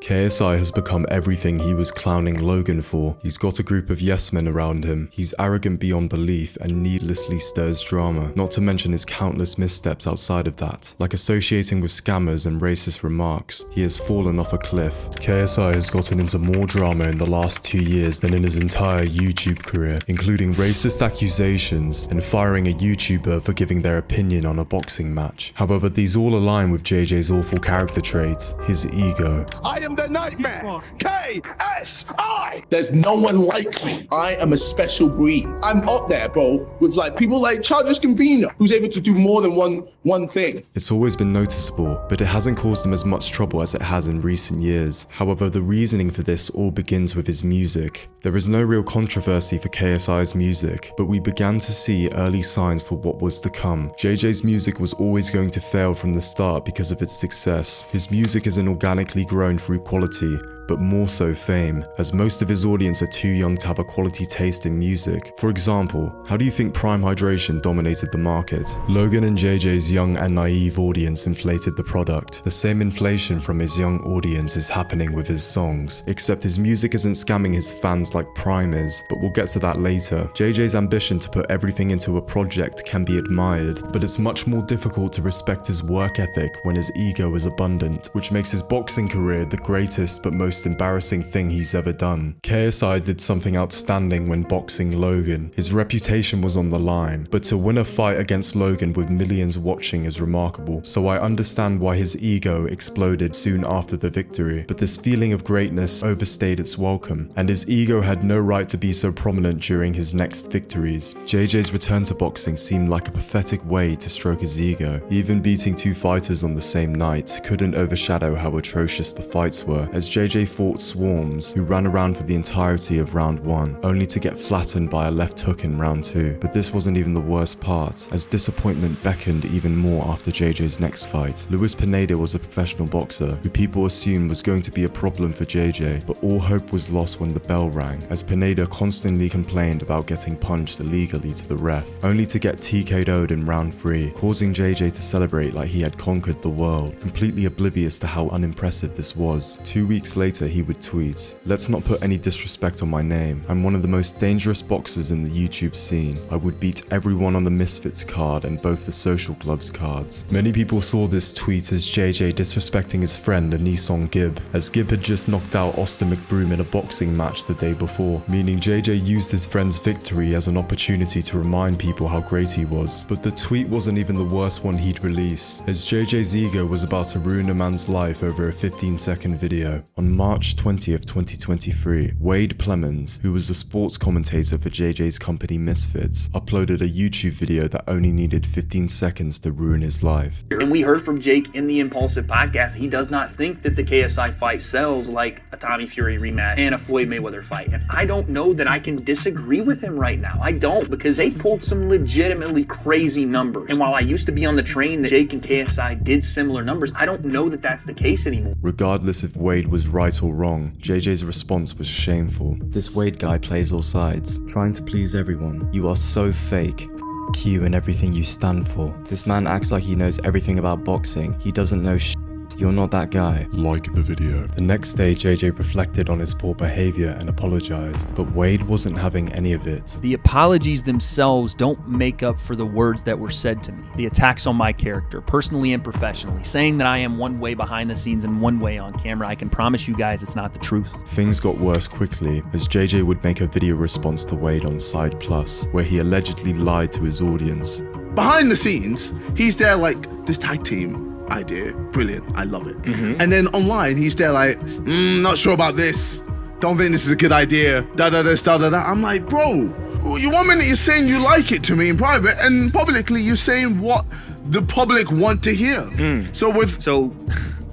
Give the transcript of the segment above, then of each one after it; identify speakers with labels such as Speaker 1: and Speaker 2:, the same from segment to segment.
Speaker 1: KSI has become everything he was clowning Logan for. He's got a group of yes men around him, he's arrogant beyond belief and needlessly stirs drama, not to mention his countless missteps outside of that, like associating with scammers and racist remarks. He has fallen off a cliff. KSI has gotten into more drama in the last 2 years than in his entire YouTube career, including racist accusations and firing a YouTuber for giving their opinion on a boxing match. However, these all align with JJ's awful character traits, his ego.
Speaker 2: I am the nightmare. KSI!
Speaker 3: There's no one like me. I am a special breed. I'm up there, bro, with like people like Childish Gambino, who's able to do more than one thing.
Speaker 1: It's always been noticeable, but it hasn't caused him as much trouble as it has in recent years. However, the reasoning for this all begins with his music. There is no real controversy for KSI's music, but we began to see early signs for what was to come. JJ's music was always going to fail from the start because of its success. His music isn't organically grown through quality, but more so fame, as most of his audience are too young to have a quality taste in music. For example, how do you think Prime Hydration dominated the market? Logan and JJ's young and naive audience inflated the product. The same inflation from his young audience is happening with his songs, except his music isn't scamming his fans like Prime is, but we'll get to that later. JJ's ambition to put everything into a project can be admired, but it's much more difficult to respect his work ethic when his ego is abundant, which makes his boxing career the greatest but most embarrassing thing he's ever done. KSI did something outstanding when boxing Logan. His reputation was on the line, but to win a fight against Logan with millions watching is remarkable, so I understand why his ego exploded soon after the victory. But this feeling of greatness overstayed its welcome, and his ego had no right to be so prominent during his next victories. JJ's return to boxing seemed like a pathetic way to stroke his ego. Even beating 2 fighters on the same night couldn't overshadow how atrocious the fights were, as JJ fought Swarms, who ran around for the entirety of round 1, only to get flattened by a left hook in round 2. But this wasn't even the worst part, as disappointment beckoned even more after JJ's next fight. Luis Pineda was a professional boxer, who people assumed was going to be a problem for JJ, but all hope was lost when the bell rang, as Pineda constantly complained about getting punched illegally to the ref, only to get TK'd in round 3, causing JJ to celebrate like he had conquered the world, completely oblivious to how unimpressive this was. 2 weeks later, he would tweet, "Let's not put any disrespect on my name. I'm one of the most dangerous boxers in the YouTube scene. I would beat everyone on the Misfits card and both the Social Gloves cards." Many people saw this tweet as JJ disrespecting his friend Anisong Gibb, as Gibb had just knocked out Austin McBroom in a boxing match the day before, meaning JJ used his friend's victory as an opportunity to remind people how great he was. But the tweet wasn't even the worst one he'd release, as JJ's ego was about to ruin a man's life over a 15-second video. On March 20th, 2023, Wade Plemons, who was a sports commentator for JJ's company Misfits, uploaded a YouTube video that only needed 15 seconds to ruin his life.
Speaker 4: And we heard from Jake in the Impulsive podcast, he does not think that the KSI fight sells like a Tommy Fury rematch and a Floyd Mayweather fight. And I don't know that I can disagree with him right now. I don't, because they pulled some legitimately crazy numbers. And while I used to be on the train that Jake and KSI did similar numbers, I don't know that that's the case anymore.
Speaker 1: Regardless if Wade was right or wrong, JJ's response was shameful. "This Wade guy plays all sides, trying to please everyone. You are so fake. F*** you and everything you stand for. This man acts like he knows everything about boxing. He doesn't know shit. You're not that guy." Like the video. The next day, JJ reflected on his poor behavior and apologized, but Wade wasn't having any of it.
Speaker 5: The apologies themselves don't make up for the words that were said to me. The attacks on my character, personally and professionally, saying that I am one way behind the scenes and one way on camera. I can promise you guys it's not the truth.
Speaker 1: Things got worse quickly, as JJ would make a video response to Wade on Side Plus, where he allegedly lied to his audience.
Speaker 2: Behind the scenes, he's there like, this tag team idea, brilliant, I love it. And then online, he's there like, not sure about this. Don't think this is a good idea. Da-da-da-da-da-da. I'm like, bro, you 1 minute you're saying you like it to me in private, and publicly you're saying what the public want to hear. So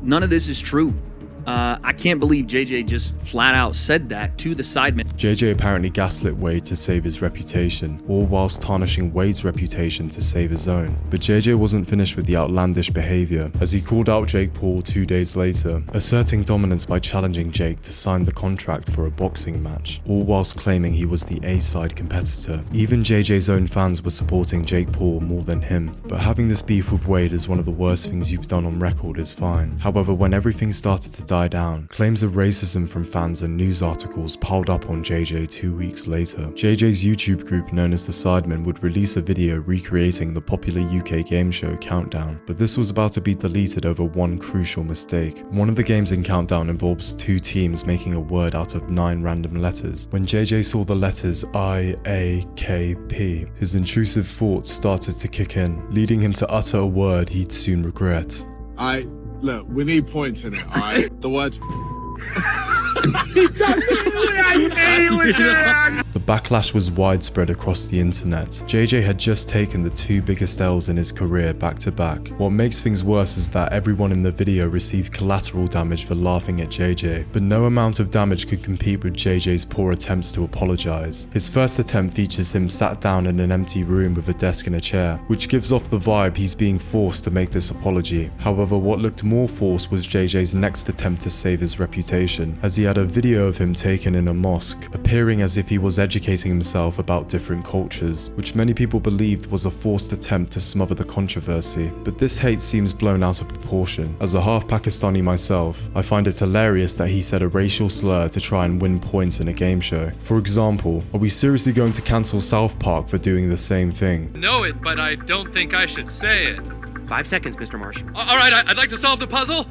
Speaker 5: none of this is true. I can't believe JJ just flat out said that to the sidemen.
Speaker 1: JJ apparently gaslit Wade to save his reputation, all whilst tarnishing Wade's reputation to save his own. But JJ wasn't finished with the outlandish behavior, as he called out Jake Paul 2 days later, asserting dominance by challenging Jake to sign the contract for a boxing match, all whilst claiming he was the A-side competitor. Even JJ's own fans were supporting Jake Paul more than him, but having this beef with Wade as one of the worst things you've done on record is fine. However, when everything started to die down, claims of racism from fans and news articles piled up on JJ 2 weeks later. JJ's YouTube group known as the Sidemen would release a video recreating the popular UK game show Countdown, but this was about to be deleted over one crucial mistake. One of the games in Countdown involves two teams making a word out of 9 random letters. When JJ saw the letters I-A-K-P, his intrusive thoughts started to kick in, leading him to utter a word he'd soon regret.
Speaker 2: Look, we need points in it, alright? The word.
Speaker 1: The backlash was widespread across the internet. JJ had just taken the 2 biggest L's in his career back to back. What makes things worse is that everyone in the video received collateral damage for laughing at JJ, but no amount of damage could compete with JJ's poor attempts to apologize. His first attempt features him sat down in an empty room with a desk and a chair, which gives off the vibe he's being forced to make this apology. However, what looked more forced was JJ's next attempt to save his reputation, as he had a video of him taken in a mosque, appearing as if he was educating himself about different cultures, which many people believed was a forced attempt to smother the controversy. But this hate seems blown out of proportion. As a half Pakistani myself, I find it hilarious that he said a racial slur to try and win points in a game show. For example, are we seriously going to cancel South Park for doing the same thing?
Speaker 6: Know it, but I don't think I should say it.
Speaker 7: 5 seconds, Mr. Marsh.
Speaker 6: All right, I'd like to solve the puzzle.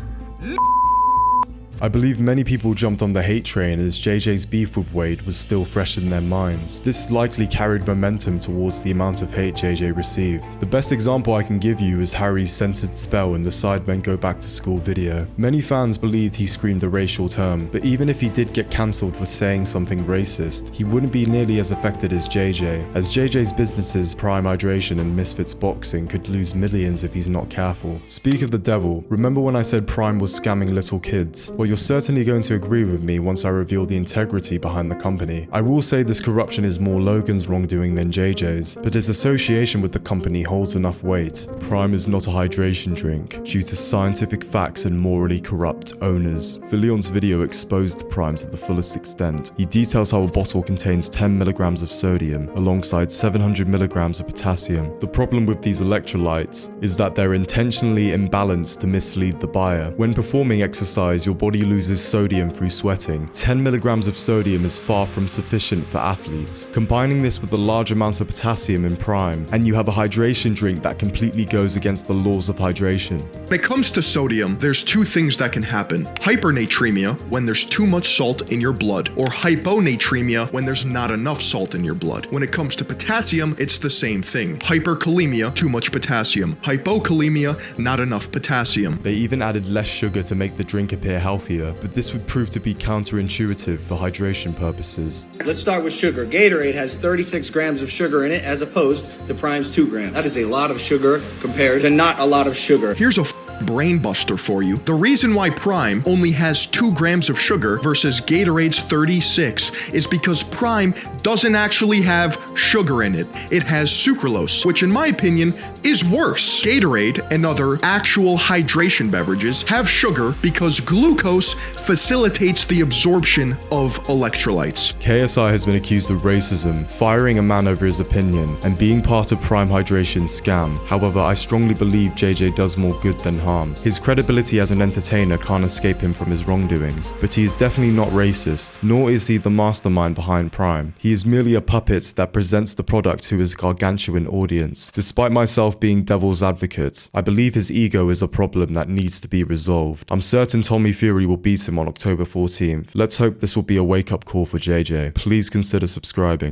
Speaker 1: I believe many people jumped on the hate train as JJ's beef with Wade was still fresh in their minds. This likely carried momentum towards the amount of hate JJ received. The best example I can give you is Harry's censored spell in the Sidemen Go Back to School video. Many fans believed he screamed a racial term, but even if he did get cancelled for saying something racist, he wouldn't be nearly as affected as JJ, as JJ's businesses Prime Hydration and Misfits Boxing could lose millions if he's not careful. Speak of the devil, remember when I said Prime was scamming little kids? Well, you're certainly going to agree with me once I reveal the integrity behind the company. I will say this corruption is more Logan's wrongdoing than JJ's, but his association with the company holds enough weight. Prime is not a hydration drink, due to scientific facts and morally corrupt owners. Fillion's video exposed the primes at the fullest extent. He details how a bottle contains 10 milligrams of sodium, alongside 700 milligrams of potassium. The problem with these electrolytes is that they're intentionally imbalanced to mislead the buyer. When performing exercise, your body loses sodium through sweating. 10 milligrams of sodium is far from sufficient for athletes. Combining this with the large amounts of potassium in Prime, and you have a hydration drink that completely goes against the laws of hydration.
Speaker 8: When it comes to sodium, there's 2 things that can happen. Hypernatremia, when there's too much salt in your blood, or hyponatremia, when there's not enough salt in your blood. When it comes to potassium, it's the same thing. Hyperkalemia, too much potassium. Hypokalemia, not enough potassium.
Speaker 1: They even added less sugar to make the drink appear healthier, but this would prove to be counterintuitive for hydration purposes.
Speaker 9: Let's start with sugar. Gatorade has 36 grams of sugar in it as opposed to Prime's 2 grams. That is a lot of sugar compared to not a lot of sugar.
Speaker 8: Here's a brain buster for you. The reason why Prime only has 2 grams of sugar versus Gatorade's 36 is because Prime doesn't actually have sugar in it. It has sucralose, which in my opinion is worse. Gatorade and other actual hydration beverages have sugar because glucose facilitates the absorption of electrolytes.
Speaker 1: KSI has been accused of racism, firing a man over his opinion, and being part of Prime Hydration's scam. However, I strongly believe JJ does more good than harm. His credibility as an entertainer can't escape him from his wrongdoings, but he is definitely not racist, nor is he the mastermind behind Prime. He is merely a puppet that presents the product to his gargantuan audience. Despite myself being devil's advocate, I believe his ego is a problem that needs to be resolved. I'm certain Tommy Fury will beat him on October 14th. Let's hope this will be a wake-up call for JJ. Please consider subscribing.